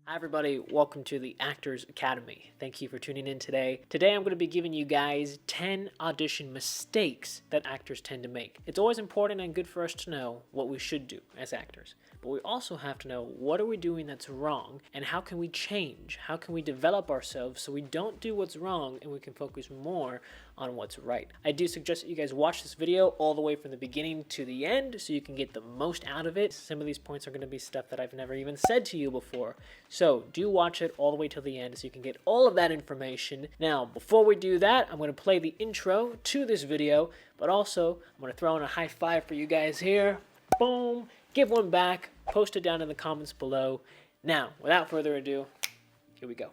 Hi everybody, welcome to the Actors Academy. Thank you for tuning in today. Today I'm going to be giving you guys 10 audition mistakes that actors tend to make. It's always important and good for us to know what we should do as actors, but we also have to know what are we doing that's wrong and how can we change, how can we develop ourselves so we don't do what's wrong and we can focus more on what's right. I do suggest that you guys watch this video all the way from the beginning to the end so you can get the most out of it. Some of these points are going to be stuff that I've never even said to you before. So do watch it all the way till the end so you can get all of that information. Now, before we do that, I'm going to play the intro to this video, but also I'm going to throw in a high five for you guys here. Boom. Give one back. Post it down in the comments below. Now, without further ado, here we go.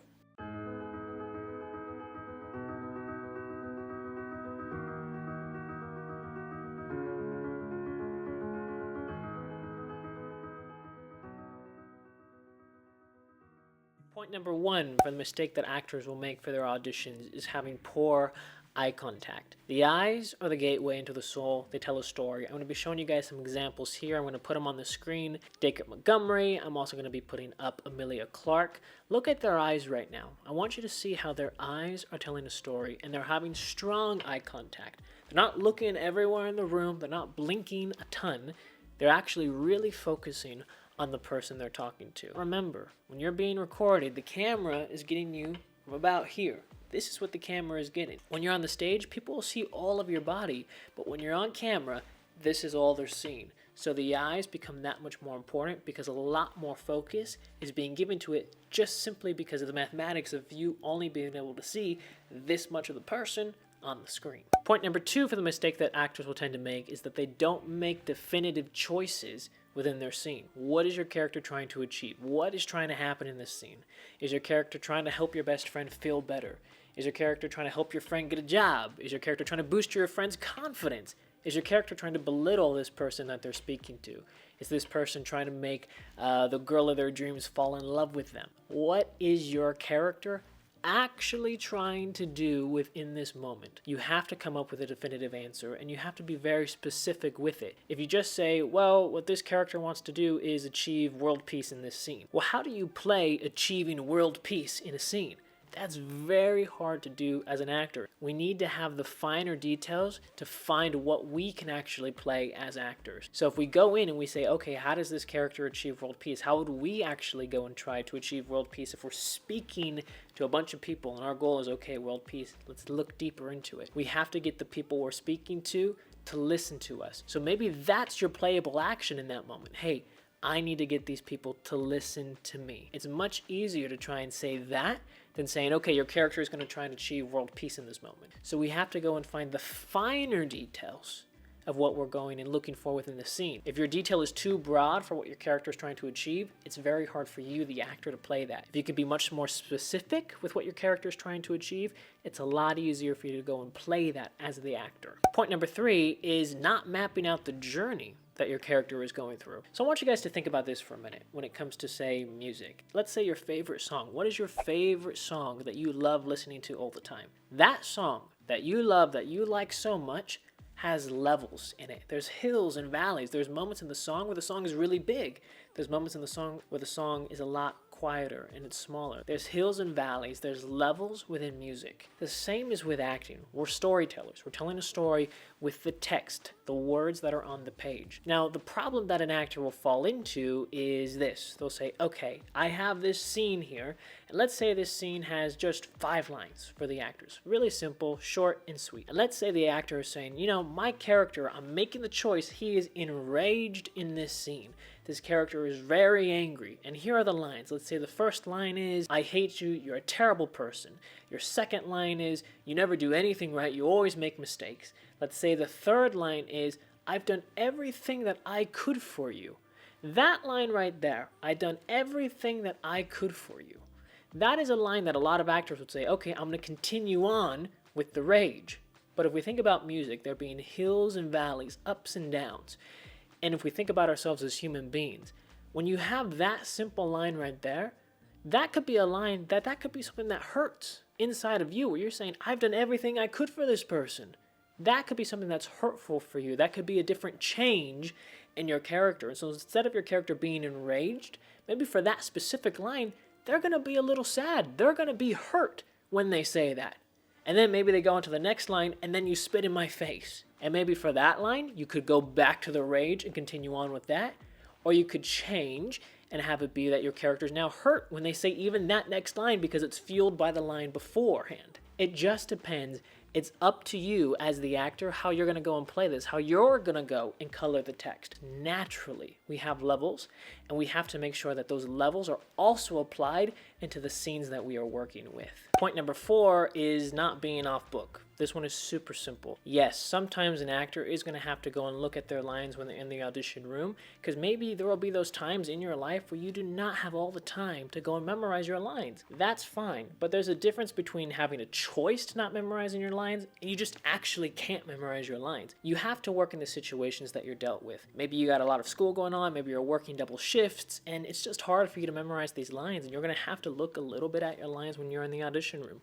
Point number one for the mistake that actors will make for their auditions is having poor eye contact. The eyes are the gateway into the soul. They tell a story. I'm going to be showing you guys some examples here. I'm going to put them on the screen. Dacre Montgomery. I'm also going to be putting up Emilia Clarke. Look at their eyes right now. I want you to see how their eyes are telling a story and they're having strong eye contact. They're not looking everywhere in the room. They're not blinking a ton. They're actually really focusing on the person they're talking to. Remember, when you're being recorded, the camera is getting you from about here. This is what the camera is getting. When you're on the stage, people will see all of your body, but when you're on camera, this is all they're seeing. So the eyes become that much more important because a lot more focus is being given to it just simply because of the mathematics of you only being able to see this much of the person on the screen. Point number two for the mistake that actors will tend to make is that they don't make definitive choices within their scene. What is your character trying to achieve? What is trying to happen in this scene? Is your character trying to help your best friend feel better? Is your character trying to help your friend get a job? Is your character trying to boost your friend's confidence? Is your character trying to belittle this person that they're speaking to? Is this person trying to make the girl of their dreams fall in love with them? What is your character actually trying to do within this moment? You have to come up with a definitive answer and you have to be very specific with it. If you just say, well, what this character wants to do is achieve world peace in this scene. Well, how do you play achieving world peace in a scene? That's very hard to do as an actor. We need to have the finer details to find what we can actually play as actors. So if we go in and we say, okay, how does this character achieve world peace? How would we actually go and try to achieve world peace if we're speaking to a bunch of people and our goal is, okay, world peace, let's look deeper into it. We have to get the people we're speaking to listen to us. So maybe that's your playable action in that moment. Hey, I need to get these people to listen to me. It's much easier to try and say that than saying, okay, your character is going to try and achieve world peace in this moment. So we have to go and find the finer details of what we're going and looking for within the scene. If your detail is too broad for what your character is trying to achieve, it's very hard for you, the actor, to play that. If you could be much more specific with what your character is trying to achieve, it's a lot easier for you to go and play that as the actor. Point number three is not mapping out the journey that your character is going through. So I want you guys to think about this for a minute when it comes to, say, music. Let's say your favorite song. What is your favorite song that you love listening to all the time? That song that you love, that you like so much, has levels in it. There's hills and valleys. There's moments in the song where the song is really big. There's moments in the song where the song is a lot quieter and it's smaller. There's hills and valleys. There's levels within music. The same is with acting. We're storytellers. We're telling a story with the text, the words that are on the page. Now, the problem that an actor will fall into is this. They'll say, okay, I have this scene here, and let's say this scene has just 5 lines for the actors. Really simple, short, and sweet. And let's say the actor is saying, you know, my character, I'm making the choice, he is enraged in this scene. This character is very angry, and here are the lines. Let's say the first line is, I hate you, you're a terrible person. Your second line is, you never do anything right, you always make mistakes. Let's say the third line is, I've done everything that I could for you. That line right there, I've done everything that I could for you. That is a line that a lot of actors would say, okay, I'm going to continue on with the rage. But if we think about music, there being hills and valleys, ups and downs. And if we think about ourselves as human beings, when you have that simple line right there, that could be a line that could be something that hurts inside of you, where you're saying, I've done everything I could for this person. That could be something that's hurtful for you. That could be a different change in your character. And so instead of your character being enraged, maybe for that specific line, they're going to be a little sad. They're going to be hurt when they say that. And then maybe they go into the next line, and then you spit in my face. And maybe for that line, you could go back to the rage and continue on with that. Or you could change and have it be that your character's now hurt when they say even that next line because it's fueled by the line beforehand. It just depends. It's up to you as the actor how you're going to go and play this, how you're going to go and color the text. Naturally, we have levels, and we have to make sure that those levels are also applied into the scenes that we are working with. Point number 4 is not being off book. This one is super simple. Yes, sometimes an actor is going to have to go and look at their lines when they're in the audition room, because maybe there will be those times in your life where you do not have all the time to go and memorize your lines. That's fine, but there's a difference between having a choice to not memorizing your lines and you just actually can't memorize your lines. You have to work in the situations that you're dealt with. Maybe you got a lot of school going on, maybe you're working double shifts, and it's just hard for you to memorize these lines, and you're going to have to look a little bit at your lines when you're in the audition room.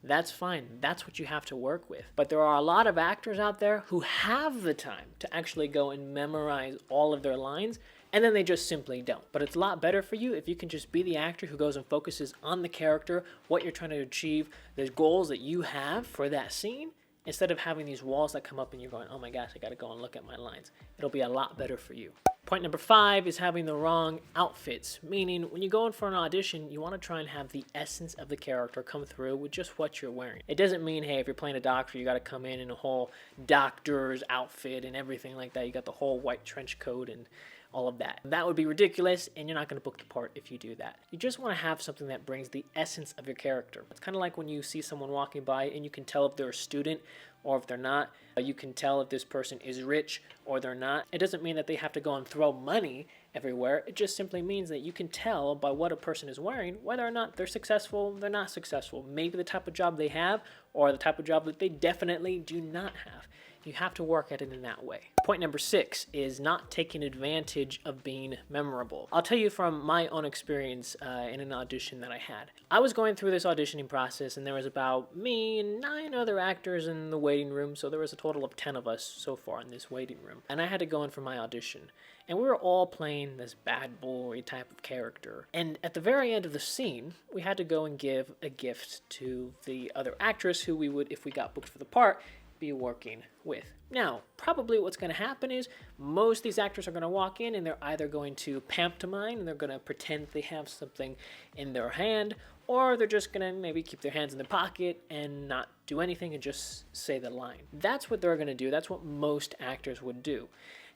That's fine. That's what you have to work with. But there are a lot of actors out there who have the time to actually go and memorize all of their lines, and then they just simply don't. But it's a lot better for you if you can just be the actor who goes and focuses on the character, what you're trying to achieve, the goals that you have for that scene, instead of having these walls that come up and you're going, oh my gosh, I gotta go and look at my lines. It'll be a lot better for you. Point number 5 is having the wrong outfits, meaning when you go in for an audition, you want to try and have the essence of the character come through with just what you're wearing. It doesn't mean, hey, if you're playing a doctor, you got to come in a whole doctor's outfit and everything like that. You got the whole white trench coat and all of that. That would be ridiculous, and you're not going to book the part if you do that. You just want to have something that brings the essence of your character. It's kind of like when you see someone walking by and you can tell if they're a student or if they're not. You can tell if this person is rich or they're not. It doesn't mean that they have to go and throw money everywhere. It just simply means that you can tell by what a person is wearing whether or not they're successful, they're not successful. Maybe the type of job they have or the type of job that they definitely do not have. You have to work at it in that way. Point number 6 is not taking advantage of being memorable. I'll tell you from my own experience in an audition that I had. I was going through this auditioning process, and there was about me and 9 other actors in the waiting room, so there was a total of 10 of us so far in this waiting room. And I had to go in for my audition. And we were all playing this bad boy type of character. And at the very end of the scene, we had to go and give a gift to the other actress who we would, if we got booked for the part, be working with. Now, probably what's going to happen is most of these actors are going to walk in and they're either going to pantomime and they're going to pretend they have something in their hand, or they're just going to maybe keep their hands in their pocket and not do anything and just say the line. That's what they're going to do. That's what most actors would do.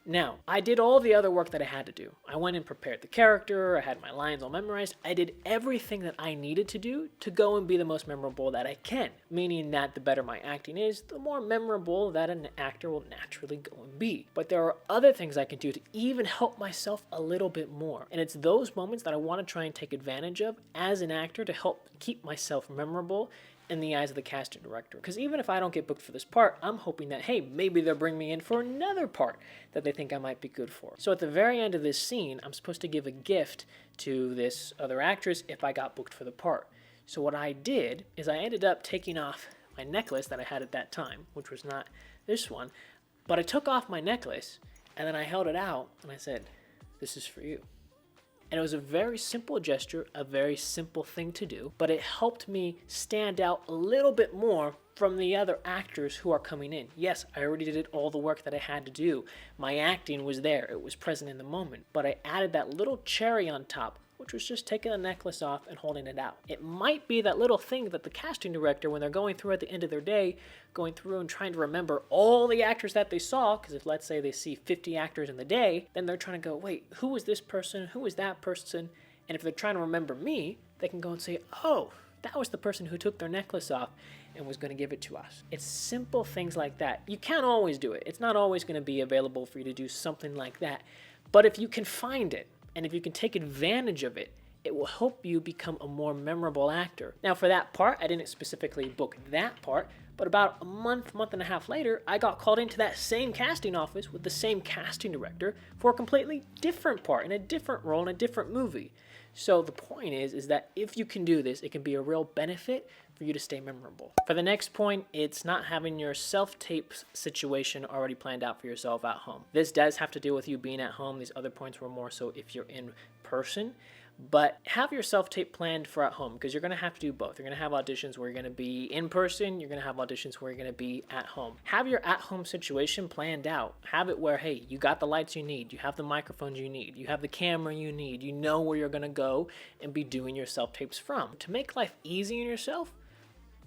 Now, I did all the other work that I had to do. I went and prepared the character, I had my lines all memorized, I did everything that I needed to do to go and be the most memorable that I can. Meaning that the better my acting is, the more memorable that an actor will naturally go and be. But there are other things I can do to even help myself a little bit more. And it's those moments that I want to try and take advantage of as an actor to help keep myself memorable in the eyes of the casting director. Because even if I don't get booked for this part, I'm hoping that, hey, maybe they'll bring me in for another part that they think I might be good for. So at the very end of this scene, I'm supposed to give a gift to this other actress if I got booked for the part. So what I did is I ended up taking off my necklace that I had at that time, which was not this one, but I took off my necklace and then I held it out and I said, "This is for you." And it was a very simple gesture, a very simple thing to do, but it helped me stand out a little bit more from the other actors who are coming in. Yes, I already did all the work that I had to do. My acting was there. It was present in the moment. But I added that little cherry on top, which was just taking the necklace off and holding it out. It might be that little thing that the casting director, when they're going through at the end of their day, going through and trying to remember all the actors that they saw, because if let's say they see 50 actors in the day, then they're trying to go, wait, who is this person? Who is that person? And if they're trying to remember me, they can go and say, oh, that was the person who took their necklace off and was going to give it to us. It's simple things like that. You can't always do it. It's not always going to be available for you to do something like that. But if you can find it, and if you can take advantage of it, it will help you become a more memorable actor. Now for that part, I didn't specifically book that part, but about a month and a half later, I got called into that same casting office with the same casting director for a completely different part, in a different role, in a different movie. So the point is that if you can do this, it can be a real benefit for you to stay memorable. For the next point, it's not having your self-tape situation already planned out for yourself at home. This does have to do with you being at home. These other points were more so if you're in person. But have your self-tape planned for at home, because you're going to have to do both. You're going to have auditions where you're going to be in person. You're going to have auditions where you're going to be at home. Have your at-home situation planned out. Have it where, hey, you got the lights you need. You have the microphones you need. You have the camera you need. You know where you're going to go and be doing your self-tapes from. To make life easy on yourself,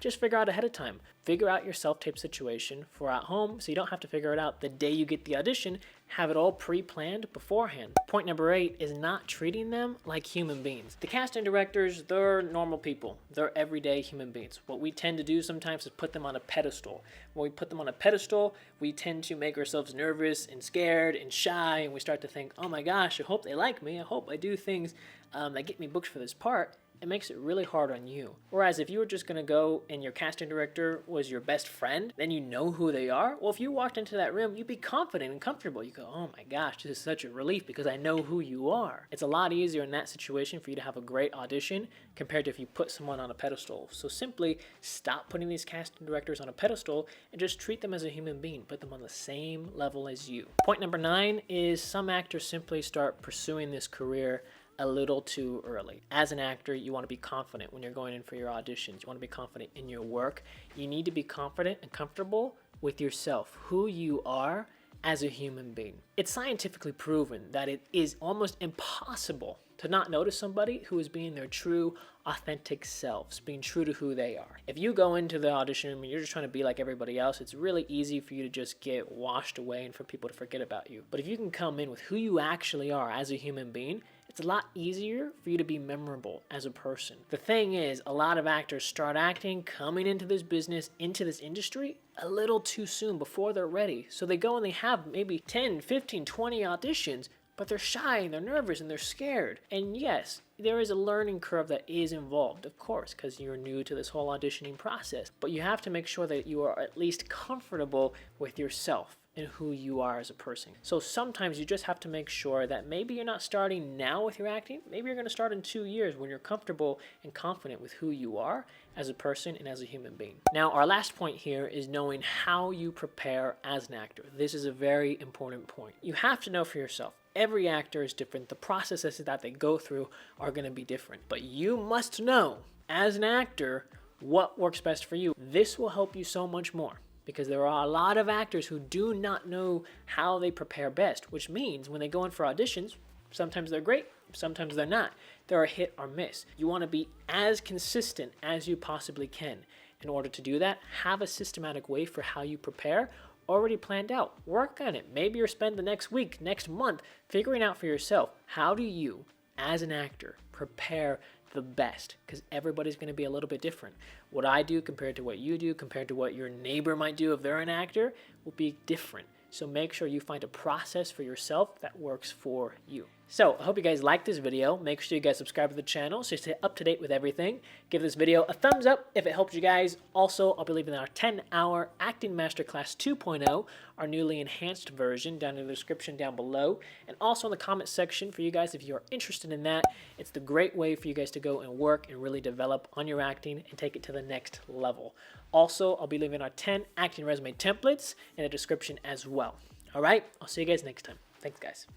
just figure out ahead of time. Figure out your self-tape situation for at home so you don't have to figure it out the day you get the audition. Have it all pre-planned beforehand. Point number 8 is not treating them like human beings. The casting directors, they're normal people. They're everyday human beings. What we tend to do sometimes is put them on a pedestal. When we put them on a pedestal, we tend to make ourselves nervous and scared and shy, and we start to think, oh my gosh, I hope they like me. I hope I do things that get me booked for this part. It makes it really hard on you. Whereas if you were just gonna go and your casting director was your best friend, then you know who they are. Well, if you walked into that room, you'd be confident and comfortable. You go, oh my gosh, this is such a relief because I know who you are. It's a lot easier in that situation for you to have a great audition compared to if you put someone on a pedestal. So simply stop putting these casting directors on a pedestal and just treat them as a human being. Put them on the same level as you. Point number 9 is some actors simply start pursuing this career a little too early. As an actor, you want to be confident when you're going in for your auditions. You want to be confident in your work. You need to be confident and comfortable with yourself, who you are as a human being. It's scientifically proven that it is almost impossible to not notice somebody who is being their true, authentic selves, being true to who they are. If you go into the audition room and you're just trying to be like everybody else, it's really easy for you to just get washed away and for people to forget about you. But if you can come in with who you actually are as a human being, it's a lot easier for you to be memorable as a person. The thing is, a lot of actors start acting, coming into this business, into this industry, a little too soon before they're ready. So they go and they have maybe 10, 15, 20 auditions, but they're shy and they're nervous and they're scared. And yes, there is a learning curve that is involved, of course, because you're new to this whole auditioning process. But you have to make sure that you are at least comfortable with yourself and who you are as a person. So sometimes you just have to make sure that maybe you're not starting now with your acting. Maybe you're going to start in 2 years when you're comfortable and confident with who you are as a person and as a human being. Now, our last point here is knowing how you prepare as an actor. This is a very important point. You have to know for yourself. Every actor is different. The processes that they go through are going to be different. But you must know, as an actor, what works best for you. This will help you so much more, because there are a lot of actors who do not know how they prepare best, which means when they go in for auditions, sometimes they're great, sometimes they're not. They're a hit or miss. You want to be as consistent as you possibly can. In order to do that, have a systematic way for how you prepare already planned out. Work on it. Maybe you'll spend the next week, next month, figuring out for yourself, how do you, as an actor, prepare the best? Because everybody's going to be a little bit different. What I do compared to what you do, compared to what your neighbor might do if they're an actor, will be different. So make sure you find a process for yourself that works for you. So I hope you guys liked this video. Make sure you guys subscribe to the channel so you stay up to date with everything. Give this video a thumbs up if it helped you guys. Also, I'll be leaving our 10-hour Acting Masterclass 2.0, our newly enhanced version, down in the description down below. And also in the comment section for you guys if you're interested in that. It's the great way for you guys to go and work and really develop on your acting and take it to the next level. Also, I'll be leaving our 10 acting resume templates in the description as well. All right, I'll see you guys next time. Thanks, guys.